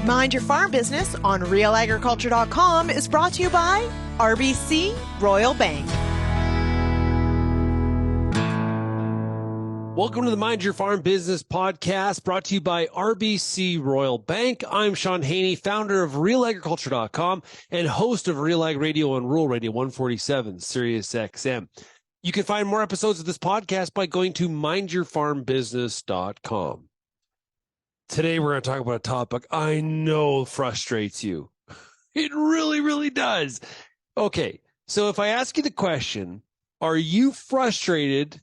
Mind Your Farm Business on RealAgriculture.com is brought to you by RBC Royal Bank. Welcome to the Mind Your Farm Business podcast, brought to you by RBC Royal Bank. I'm Shaun Haney, founder of RealAgriculture.com and host of Real Ag Radio on Rural Radio 147, Sirius XM. You can find more episodes of this podcast by going to mindyourfarmbusiness.com. Today, we're going to talk about a topic I know frustrates you. It really, really does. Okay, so if I ask you the question, are you frustrated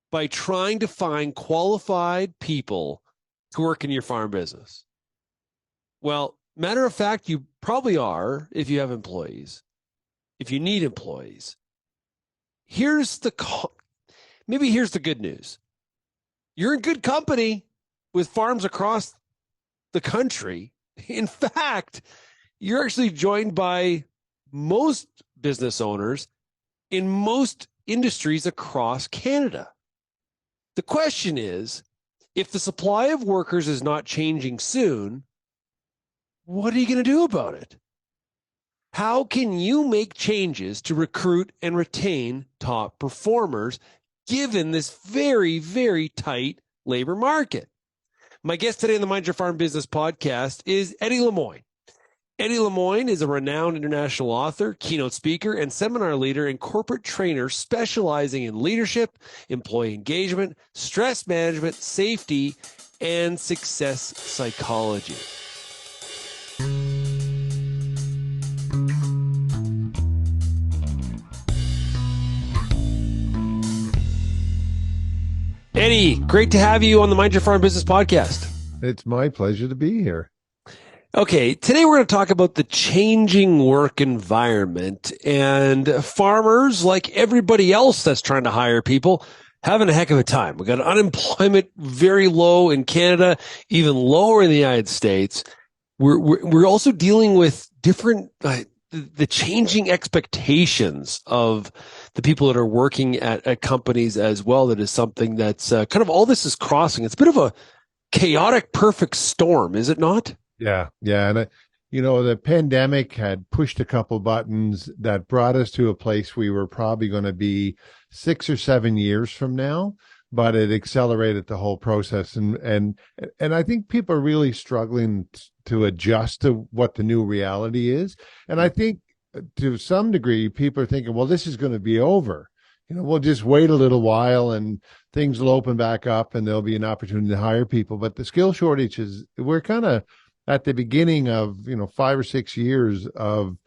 by trying to find qualified people to work in your farm business? Well, matter of fact, you probably are if you have employees, if you need employees. Here's the good news. You're in good company with farms across the country. In fact, you're actually joined by most business owners in most industries across Canada. The question is, if the supply of workers is not changing soon, what are you going to do about it? How can you make changes to recruit and retain top performers given this very, very tight labor market? My guest today on the Mind Your Farm Business podcast is Eddie Lemoine. Eddie Lemoine is a renowned international author, keynote speaker, and seminar leader and corporate trainer specializing in leadership, employee engagement, stress management, safety, and success psychology. Eddie, great to have you on the Mind Your Farm Business podcast. It's my pleasure to be here. Okay, today we're going to talk about the changing work environment, and farmers, like everybody else that's trying to hire people, having a heck of a time. We've got unemployment very low in Canada, even lower in the United States. We're also dealing with different the changing expectations of the people that are working at companies as well. That is something that's kind of all this is crossing. It's a bit of a chaotic, perfect storm, is it not? Yeah. And, the pandemic had pushed a couple buttons that brought us to a place we were probably going to be 6 or 7 years from now, but it accelerated the whole process. And I think people are really struggling to adjust to what the new reality is. And I think to some degree, people are thinking, well, this is going to be over. We'll just wait a little while and things will open back up and there'll be an opportunity to hire people. But the skill shortages, we're kind of at the beginning of, 5 or 6 years of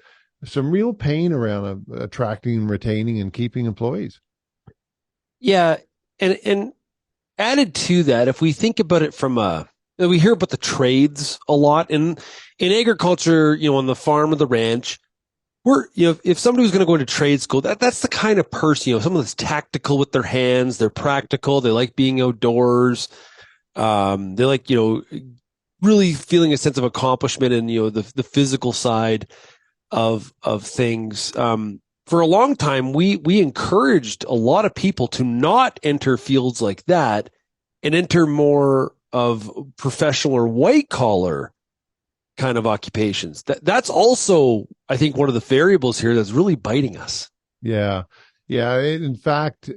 some real pain around attracting, retaining, and keeping employees. Yeah. And added to that, if we think about it we hear about the trades a lot in agriculture, on the farm or the ranch. If somebody was going to go into trade school, that's the kind of person, someone that's tactical with their hands, they're practical, they like being outdoors, they like, really feeling a sense of accomplishment and, the physical side of things. For a long time, we encouraged a lot of people to not enter fields like that and enter more of professional or white collar kind of occupations. That's also, I think, one of the variables here that's really biting us. Yeah. In fact,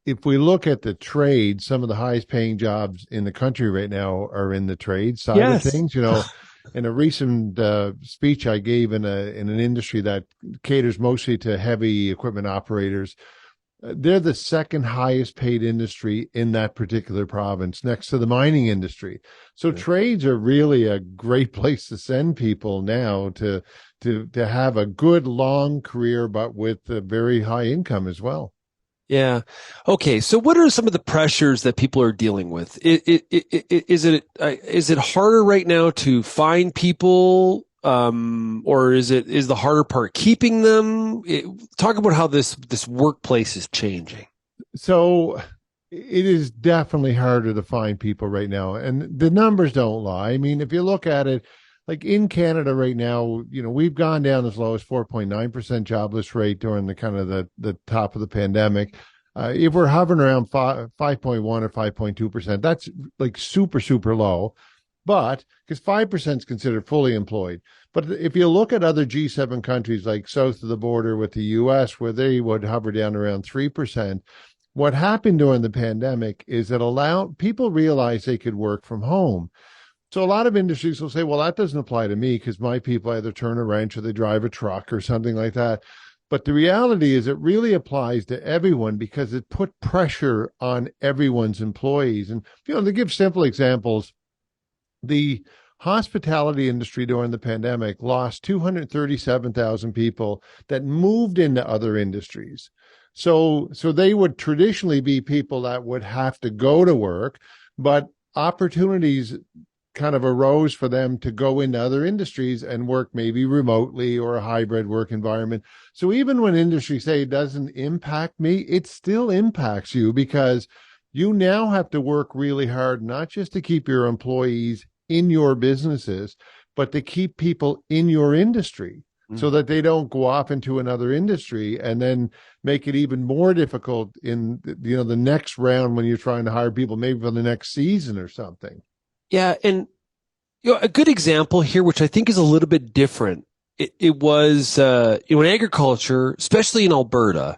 if we look at the trade, some of the highest paying jobs in the country right now are in the trade side of things. In a recent speech I gave in an industry that caters mostly to heavy equipment operators, they're the second highest paid industry in that particular province, next to the mining industry. So trades are really a great place to send people now to have a good long career, but with a very high income as well. Yeah. Okay. So what are some of the pressures that people are dealing with? Is it harder right now to find people? Or is the harder part keeping them? Talk about how this workplace is changing. So it is definitely harder to find people right now. And the numbers don't lie. I mean, if you look at it, like in Canada right now, we've gone down as low as 4.9% jobless rate during the kind of the top of the pandemic. If we're hovering around 5.1 or 5.2%, that's like super, super low. But because 5% is considered fully employed. But if you look at other G7 countries like south of the border with the US, where they would hover down around 3%, what happened during the pandemic is it allowed people realized they could work from home. So a lot of industries will say, well, that doesn't apply to me because my people either turn a wrench or they drive a truck or something like that. But the reality is it really applies to everyone because it put pressure on everyone's employees. And, to give simple examples, the hospitality industry during the pandemic lost 237,000 people that moved into other industries. So they would traditionally be people that would have to go to work, but opportunities kind of arose for them to go into other industries and work maybe remotely or a hybrid work environment. So even when industries say it doesn't impact me, it still impacts you because you now have to work really hard, not just to keep your employees in your businesses, but to keep people in your industry so that they don't go off into another industry and then make it even more difficult in the next round when you're trying to hire people, maybe for the next season or something. Yeah, and a good example here, which I think is a little bit different, it was in agriculture, especially in Alberta.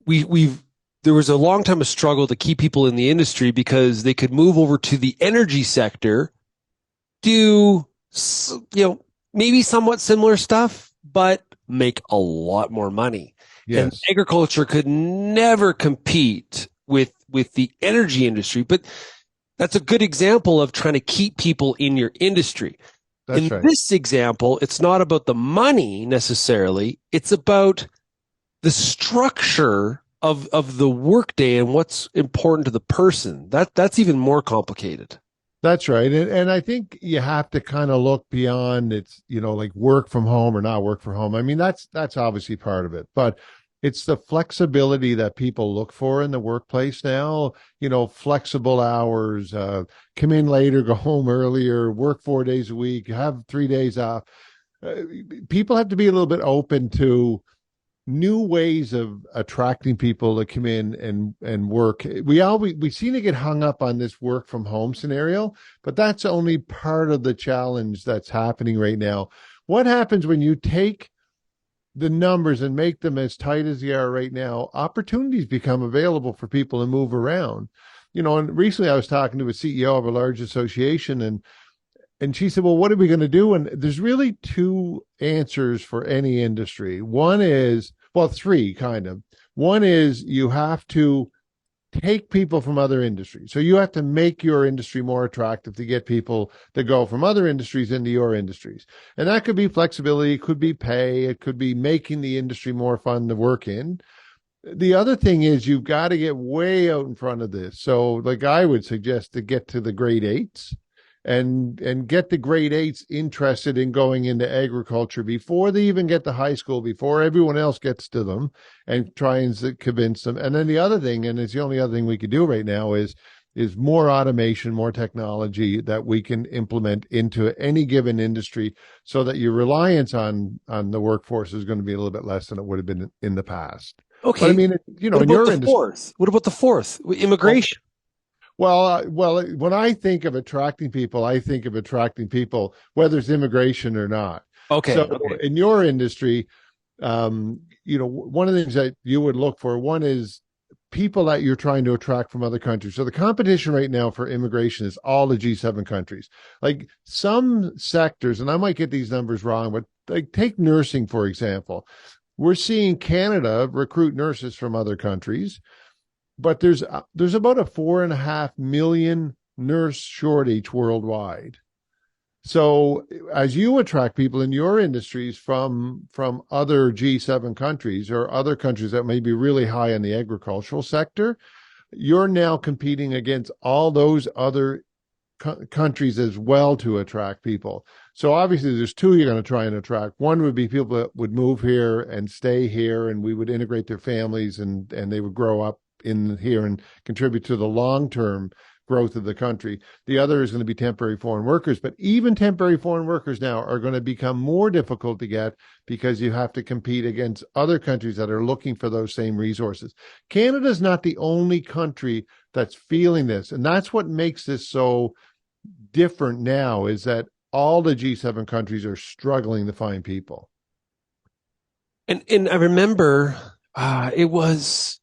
There was a long time of struggle to keep people in the industry because they could move over to the energy sector, do maybe somewhat similar stuff, but make a lot more money. Yes. And agriculture could never compete with the energy industry, but that's a good example of trying to keep people in your industry. That's right. This example, it's not about the money necessarily. It's about the structure of the workday and what's important to the person. That's even more complicated. That's right. And I think you have to kind of look beyond it's, like work from home or not work from home. I mean, that's obviously part of it, but it's the flexibility that people look for in the workplace now, flexible hours, come in later, go home earlier, work 4 days a week, have 3 days off. People have to be a little bit open to new ways of attracting people to come in and work. We seem to get hung up on this work from home scenario, but that's only part of the challenge that's happening right now. What happens when you take the numbers and make them as tight as they are right now? Opportunities become available for people to move around. And recently I was talking to a CEO of a large association and she said, well, what are we going to do? And there's really two answers for any industry. One is, well, three kind of. One is you have to take people from other industries. So you have to make your industry more attractive to get people to go from other industries into your industries. And that could be flexibility, it could be pay, it could be making the industry more fun to work in. The other thing is you've got to get way out in front of this. So like I would suggest to get to the grade 8s and get the grade 8s interested in going into agriculture before they even get to high school, before everyone else gets to them, and try and convince them. And then the other thing, and it's the only other thing we could do right now, is more automation, more technology that we can implement into any given industry so that your reliance on the workforce is going to be a little bit less than it would have been in the past. Okay. But I mean, in your industry. What about the fourth? Immigration. Well, when I think of attracting people, I think of attracting people, whether it's immigration or not. Okay. So in your industry, one of the things that you would look for, one is people that you're trying to attract from other countries. So the competition right now for immigration is all the G7 countries. Like some sectors, and I might get these numbers wrong, but like take nursing, for example. We're seeing Canada recruit nurses from other countries. But there's about a 4.5 million nurse shortage worldwide. So as you attract people in your industries from other G7 countries or other countries that may be really high in the agricultural sector, you're now competing against all those other countries as well to attract people. So obviously there's two you're going to try and attract. One would be people that would move here and stay here, and we would integrate their families and they would grow up in here and contribute to the long-term growth of the country. The other is going to be temporary foreign workers, but even temporary foreign workers now are going to become more difficult to get because you have to compete against other countries that are looking for those same resources. Canada's not the only country that's feeling this, and that's what makes this so different now is that all the G7 countries are struggling to find people. And I remember it was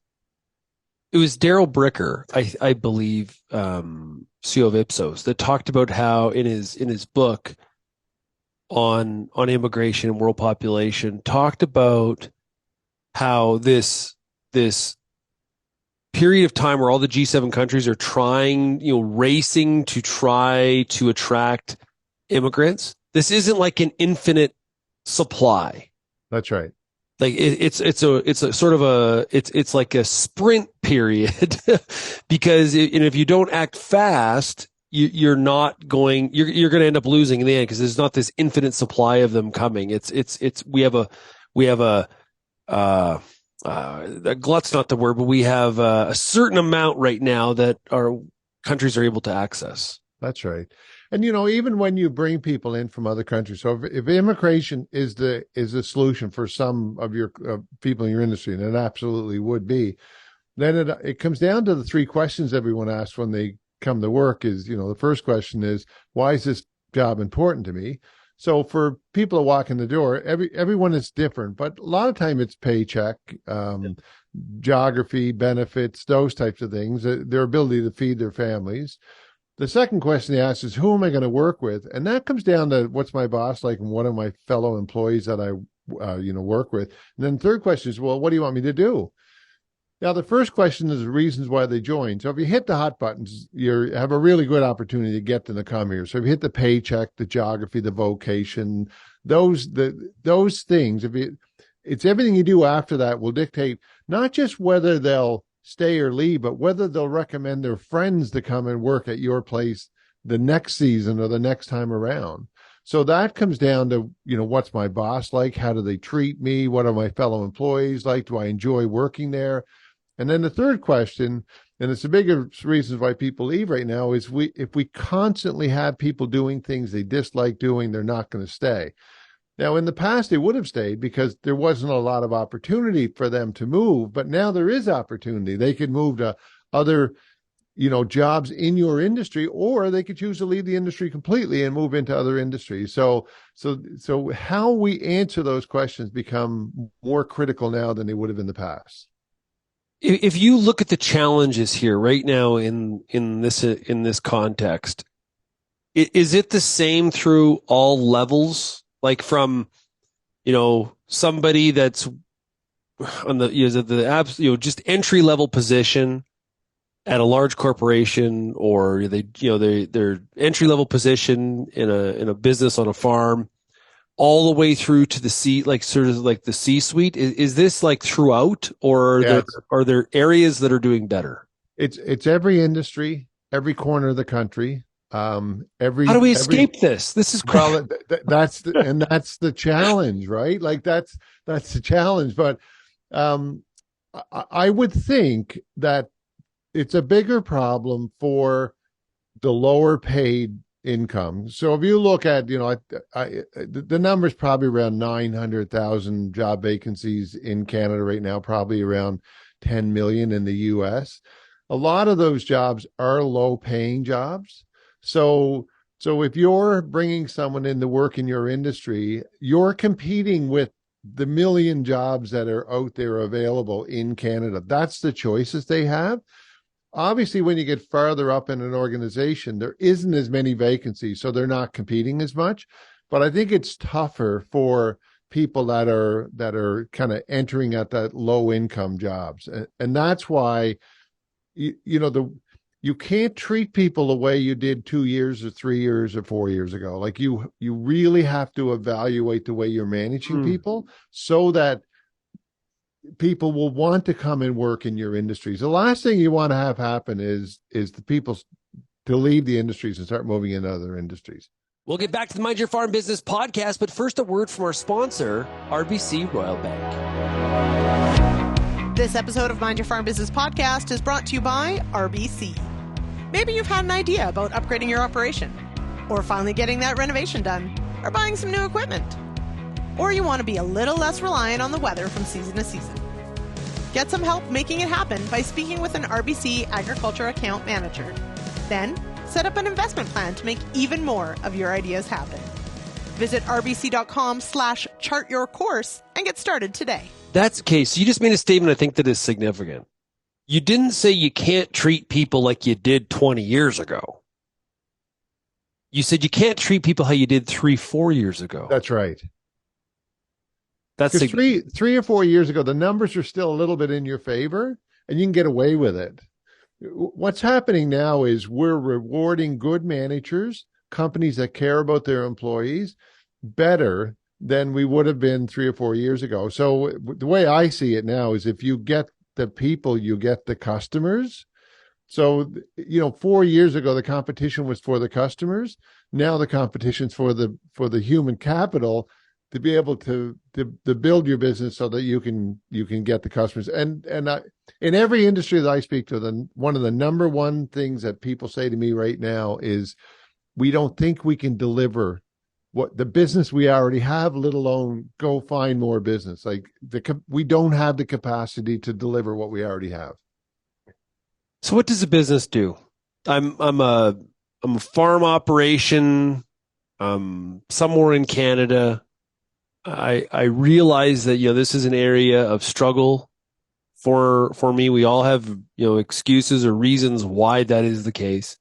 Daryl Bricker, I believe, CEO of Ipsos, that talked about how in his book on immigration and world population, talked about how this period of time where all the G7 countries are trying, racing to try to attract immigrants. This isn't like an infinite supply. That's right. Like it's a sort of it's like a sprint period because if you don't act fast, you're going to end up losing in the end because there's not this infinite supply of them coming. We have a glut's not the word, but we have a certain amount right now that our countries are able to access. That's right. And, even when you bring people in from other countries, so if immigration is the solution for some of your people in your industry, and it absolutely would be, then it comes down to the three questions everyone asks when they come to work is, the first question is, why is this job important to me? So for people that walk in the door, everyone is different, but a lot of time it's paycheck, geography, benefits, those types of things, their ability to feed their families. The second question they ask is, who am I going to work with? And that comes down to what's my boss like and one of my fellow employees that I, work with. And then the third question is, well, what do you want me to do? Now, the first question is the reasons why they join. So if you hit the hot buttons, you have a really good opportunity to get them to come here. So if you hit the paycheck, the geography, the vocation, those things, it's everything you do after that will dictate not just whether they'll stay or leave, but whether they'll recommend their friends to come and work at your place the next season or the next time around. So that comes down to, what's my boss like? How do they treat me? What are my fellow employees like? Do I enjoy working there? And then the third question, and it's the biggest reasons why people leave right now, is if we constantly have people doing things they dislike doing, they're not going to stay. Now, in the past, they would have stayed because there wasn't a lot of opportunity for them to move, but now there is opportunity. They could move to other, jobs in your industry, or they could choose to leave the industry completely and move into other industries. So how we answer those questions become more critical now than they would have in the past. If you look at the challenges here right now in this context, is it the same through all levels? Like from, somebody that's on the just entry level position at a large corporation, or their entry level position in a business on a farm, all the way through to the the C-suite. Is this like throughout, or are there areas that are doing better? It's every industry, every corner of the country. How do we escape this? This is well, that's the challenge, right? Like that's the challenge. But I would think that it's a bigger problem for the lower paid income. So if you look at, the number's probably around 900,000 job vacancies in Canada right now, probably around 10 million in the US. A lot of those jobs are low paying jobs. So if you're bringing someone in to work in your industry, you're competing with the million jobs that are out there available in Canada. That's the choices they have. Obviously, when you get farther up in an organization, there isn't as many vacancies, so they're not competing as much. But I think it's tougher for people that are kind of entering at that low income jobs, and that's why you can't treat people the way you did 2 years or 3 years or 4 years ago. Like you really have to evaluate the way you're managing people so that people will want to come and work in your industries. The last thing you want to have happen is the people to leave the industries and start moving into other industries. We'll get back to the Mind Your Farm Business podcast, but first a word from our sponsor, RBC Royal Bank. This episode of Mind Your Farm Business podcast is brought to you by RBC. Maybe you've had an idea about upgrading your operation, or finally getting that renovation done, or buying some new equipment. Or you want to be a little less reliant on the weather from season to season. Get some help making it happen by speaking with an RBC Agriculture account manager. Then, set up an investment plan to make even more of your ideas happen. Visit rbc.com/chartyourcourse and get started today. That's the case. You just made a statement I think that is significant. You didn't say you can't treat people like you did 20 years ago. You said you can't treat people how you did 3-4 years ago. That's right. That's three or 4 years ago, the numbers are still a little bit in your favor and you can get away with it. What's happening now is we're rewarding good managers, companies that care about their employees better than we would have been 3 or 4 years ago. So the way I see it now is if you get the people, you get the customers. So, 4 years ago, the competition was for the customers. Now the competition's for the human capital to be able to build your business so that you can get the customers. And in every industry that I speak to, one of the number one things that people say to me right now is, we don't think we can deliver what the business we already have, let alone go find more business. Like we don't have the capacity to deliver what we already have. So what does a business do? I'm a farm operation, somewhere in Canada. I realize that, this is an area of struggle for me. We all have, excuses or reasons why that is the case.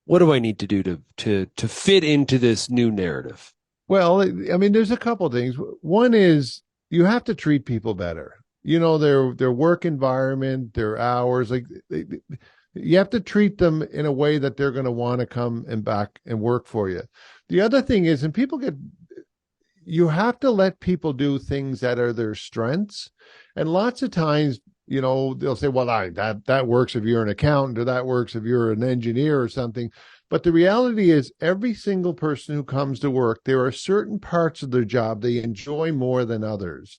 What do I need to do to fit into this new narrative? Well, I mean, there's a couple of things. One is you have to treat people better. Their work environment, their hours, you have to treat them in a way that they're going to want to come and back and work for you. The other thing is, you have to let people do things that are their strengths. And lots of times, they'll say, well, that works if you're an accountant, or that works if you're an engineer or something. But the reality is every single person who comes to work, there are certain parts of their job they enjoy more than others.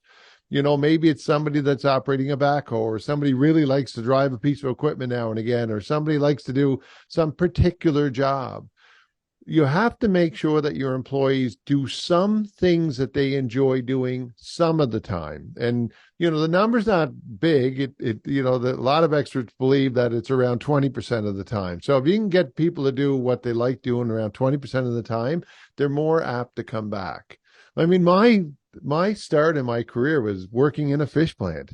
Maybe it's somebody that's operating a backhoe, or somebody really likes to drive a piece of equipment now and again, or somebody likes to do some particular job. You have to make sure that your employees do some things that they enjoy doing some of the time. And, the number's not big. A lot of experts believe that it's around 20% of the time. So if you can get people to do what they like doing around 20% of the time, they're more apt to come back. I mean, my start in my career was working in a fish plant.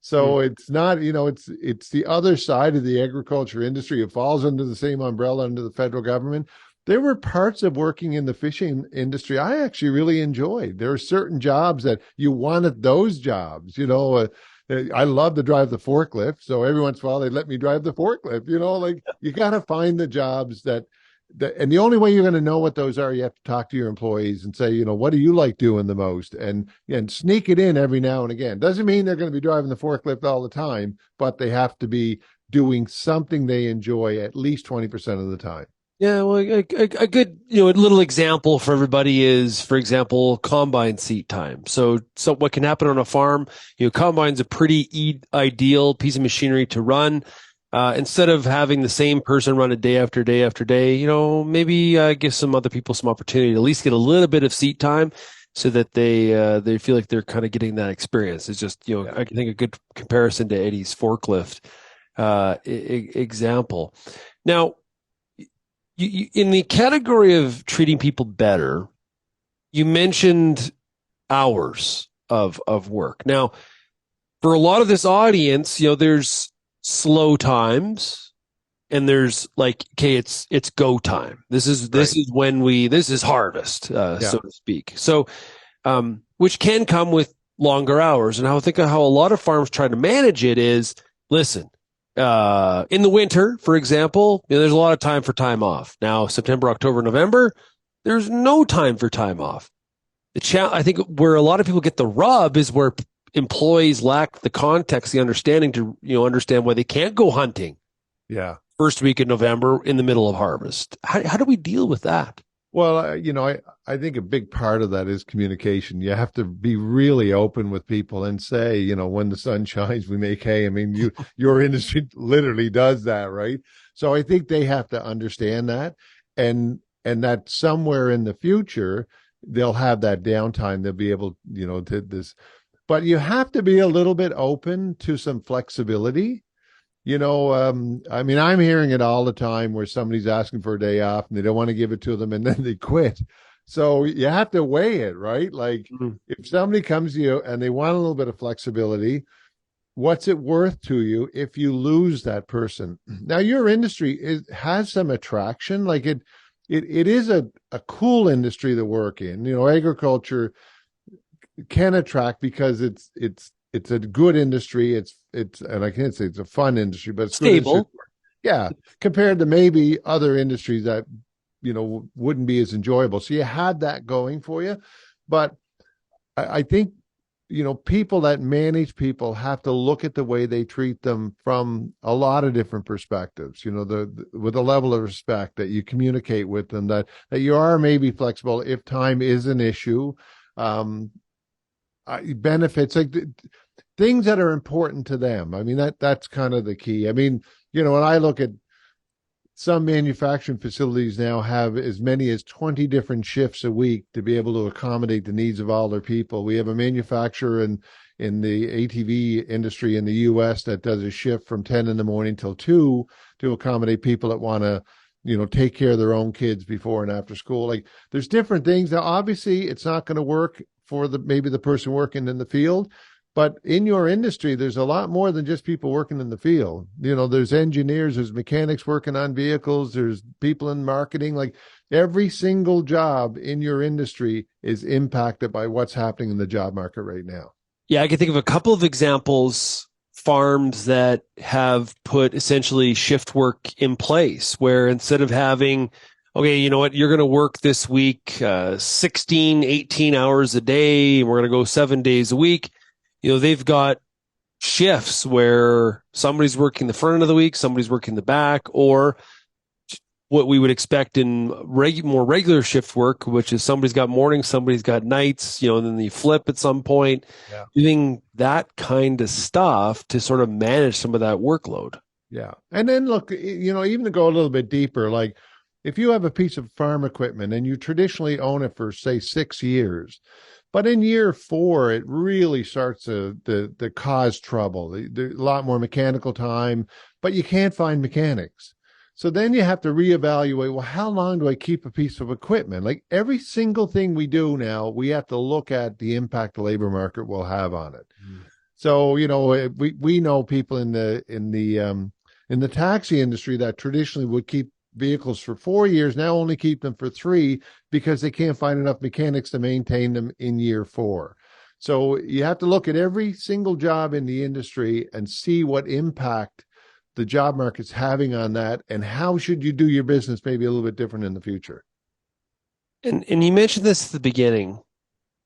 So it's not, it's the other side of the agriculture industry. It falls under the same umbrella under the federal government. There were parts of working in the fishing industry I actually really enjoyed. There are certain jobs that you wanted those jobs. I love to drive the forklift. So every once in a while, they let me drive the forklift. You got to find the jobs that, and the only way you're going to know what those are, you have to talk to your employees and say, what do you like doing the most? And sneak it in every now and again. Doesn't mean they're going to be driving the forklift all the time, but they have to be doing something they enjoy at least 20% of the time. Yeah, well, a good, a little example for everybody is, for example, combine seat time. So what can happen on a farm, combine's a pretty ideal piece of machinery to run. Instead of having the same person run it day after day after day, maybe give some other people some opportunity to at least get a little bit of seat time so that they feel like they're kind of getting that experience. It's just, I think a good comparison to Eddie's forklift example. Now, you, in the category of treating people better, you mentioned hours of work. Now, for a lot of this audience, there's slow times and there's it's go time. This is harvest, so to speak. So, which can come with longer hours. And I think how a lot of farms try to manage it is, listen, in the winter, for example, there's a lot of time for time off. Now, September, October, November, there's no time for time off. I think where a lot of people get the rub is where employees lack the context, the understanding to, understand why they can't go hunting. Yeah. First week in November in the middle of harvest. How do we deal with that? Well, I think a big part of that is communication. You have to be really open with people and say, when the sun shines, we make hay. I mean, your industry literally does that, right? So I think they have to understand that, and that somewhere in the future they'll have that downtime. They'll be able, to this, but you have to be a little bit open to some flexibility. I mean, I'm hearing it all the time where somebody's asking for a day off and they don't want to give it to them and then they quit. So you have to weigh it, right? Like Mhm. if somebody comes to you and they want a little bit of flexibility, what's it worth to you if you lose that person? Now, your industry has some attraction. Like it is a cool industry to work in. Agriculture can attract because it's a good industry. And I can't say it's a fun industry, but it's good industry. Stable. Yeah, compared to maybe other industries that wouldn't be as enjoyable. So you had that going for you, but I think people that manage people have to look at the way they treat them from a lot of different perspectives. With a level of respect that you communicate with them, that you are maybe flexible if time is an issue. Benefits, like things that are important to them. I mean, that's kind of the key. I mean, when I look at some manufacturing facilities now have as many as 20 different shifts a week to be able to accommodate the needs of all their people. We have a manufacturer in the ATV industry in the US that does a shift from 10 in the morning till 2 to accommodate people that want to take care of their own kids before and after school. Like there's different things. Now, obviously it's not going to work for maybe the person working in the field, but in your industry, there's a lot more than just people working in the field. There's engineers, there's mechanics working on vehicles, there's people in marketing. Like every single job in your industry is impacted by what's happening in the job market right now. Yeah, I can think of a couple of examples, farms that have put essentially shift work in place where instead of having, okay, you know what, you're going to work this week 16, 18 hours a day, and we're going to go 7 days a week. They've got shifts where somebody's working the front of the week, somebody's working the back, or what we would expect in more regular shift work, which is somebody's got mornings, somebody's got nights, and then you flip at some point, doing that kind of stuff to sort of manage some of that workload. Yeah. And then look, even to go a little bit deeper, like if you have a piece of farm equipment and you traditionally own it for, say, 6 years, but in year 4, it really starts to cause trouble. There's a lot more mechanical time, but you can't find mechanics. So then you have to reevaluate, well, how long do I keep a piece of equipment? Like every single thing we do now, we have to look at the impact the labor market will have on it. So, we know people in the taxi industry that traditionally would keep vehicles for 4 years, now only keep them for 3 because they can't find enough mechanics to maintain them in year 4. So you have to look at every single job in the industry and see what impact the job market's having on that, and how should you do your business maybe a little bit different in the future. And you mentioned this at the beginning.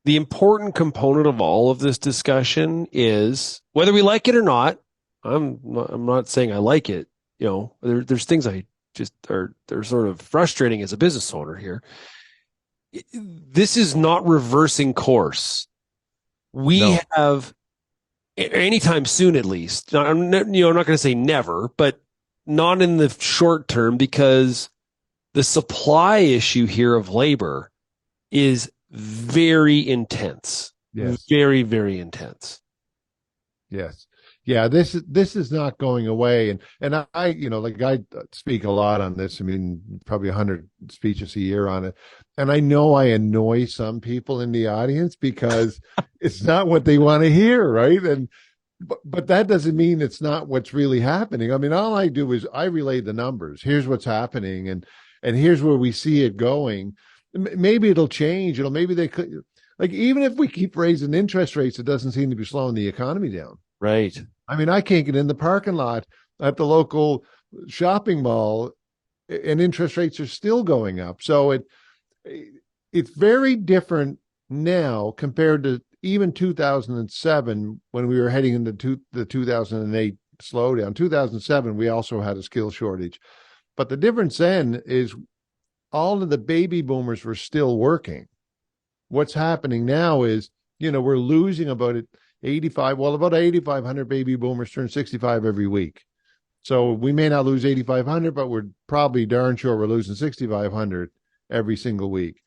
The important component of all of this discussion is whether we like it or not. I'm not saying I like it. There's things they're sort of frustrating as a business owner here. This is not reversing course. We have anytime soon, at least. I'm not going to say never, but not in the short term, because the supply issue here of labor is very intense. Yes. Very, very intense. Yes. Yeah, this is not going away. And I, I speak a lot on this. I mean, probably 100 speeches a year on it. And I know I annoy some people in the audience because it's not what they want to hear, right? But that doesn't mean it's not what's really happening. I mean, all I do is I relay the numbers. Here's what's happening, and here's where we see it going. Maybe it'll change. Maybe they could, like, even if we keep raising interest rates, it doesn't seem to be slowing the economy down. Right. I mean, I can't get in the parking lot at the local shopping mall, and interest rates are still going up. So it's very different now compared to even 2007 when we were heading into the 2008 slowdown. 2007, we also had a skill shortage. But the difference then is all of the baby boomers were still working. What's happening now is, we're losing about 8,500 baby boomers turn 65 every week. So we may not lose 8,500, but we're probably darn sure we're losing 6,500 every single week.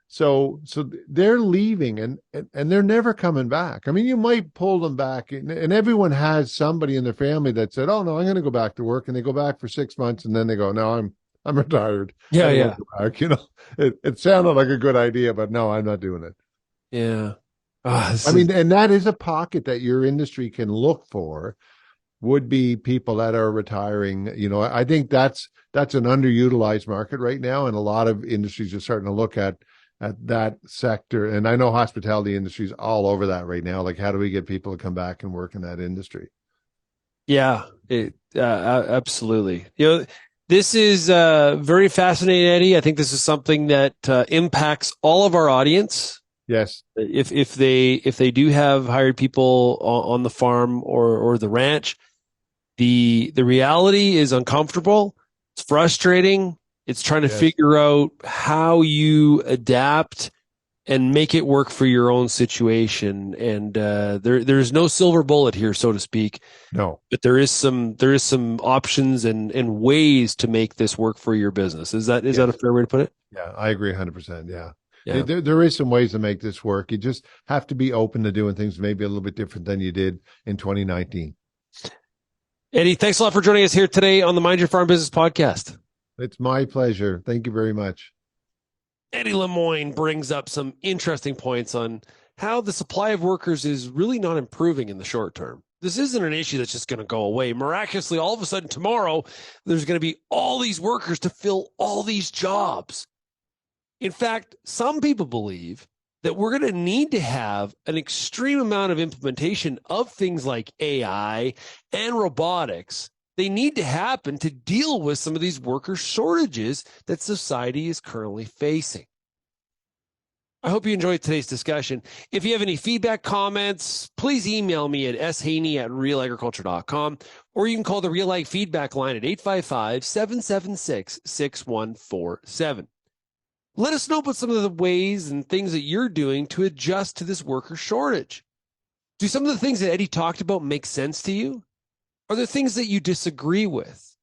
So they're leaving and they're never coming back. I mean, you might pull them back, and everyone has somebody in their family that said, "Oh no, I'm going to go back to work," and they go back for 6 months, and then they go, "No, I'm retired. Yeah, I don't yeah, want to go back." You know, it sounded like a good idea, but no, I'm not doing it. yeah. I mean, and that is a pocket that your industry can look for, would be people that are retiring. You know, I think that's an underutilized market right now, and a lot of industries are starting to look at that sector. And I know hospitality industry is all over that right now. Like, how do we get people to come back and work in that industry? Yeah, absolutely. You know, this is very fascinating, Eddie. I think this is something that impacts all of our audience. Yes. If they do have hired people on the farm or the ranch, the reality is uncomfortable. It's frustrating. It's trying to figure out how you adapt and make it work for your own situation. And there's no silver bullet here, so to speak. No. But there is some options and ways to make this work for your business. Is that a fair way to put it? Yeah, I agree 100%. Yeah. Yeah. There is some ways to make this work. You just have to be open to doing things maybe a little bit different than you did in 2019. Eddie, thanks a lot for joining us here today on the Mind Your Farm Business podcast. It's my pleasure. Thank you very much. Eddie Lemoine brings up some interesting points on how the supply of workers is really not improving in the short term. This isn't an issue that's just going to go away. Miraculously, all of a sudden tomorrow, there's going to be all these workers to fill all these jobs. In fact, some people believe that we're going to need to have an extreme amount of implementation of things like AI and robotics. They need to happen to deal with some of these worker shortages that society is currently facing. I hope you enjoyed today's discussion. If you have any feedback, comments, please email me at shaney@realagriculture.com, or you can call the Real Ag feedback line at 855-776-6147. Let us know about some of the ways and things that you're doing to adjust to this worker shortage. Do some of the things that Eddie talked about make sense to you? Are there things that you disagree with?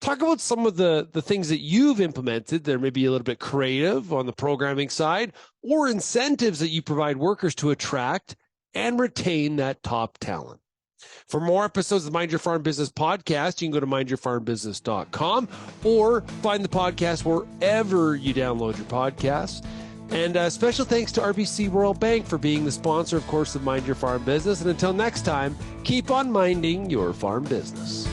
Talk about some of the things that you've implemented that are maybe a little bit creative on the programming side, or incentives that you provide workers to attract and retain that top talent. For more episodes of the Mind Your Farm Business podcast, you can go to mindyourfarmbusiness.com or find the podcast wherever you download your podcasts. And special thanks to RBC Royal Bank for being the sponsor, of course, of Mind Your Farm Business. And until next time, keep on minding your farm business.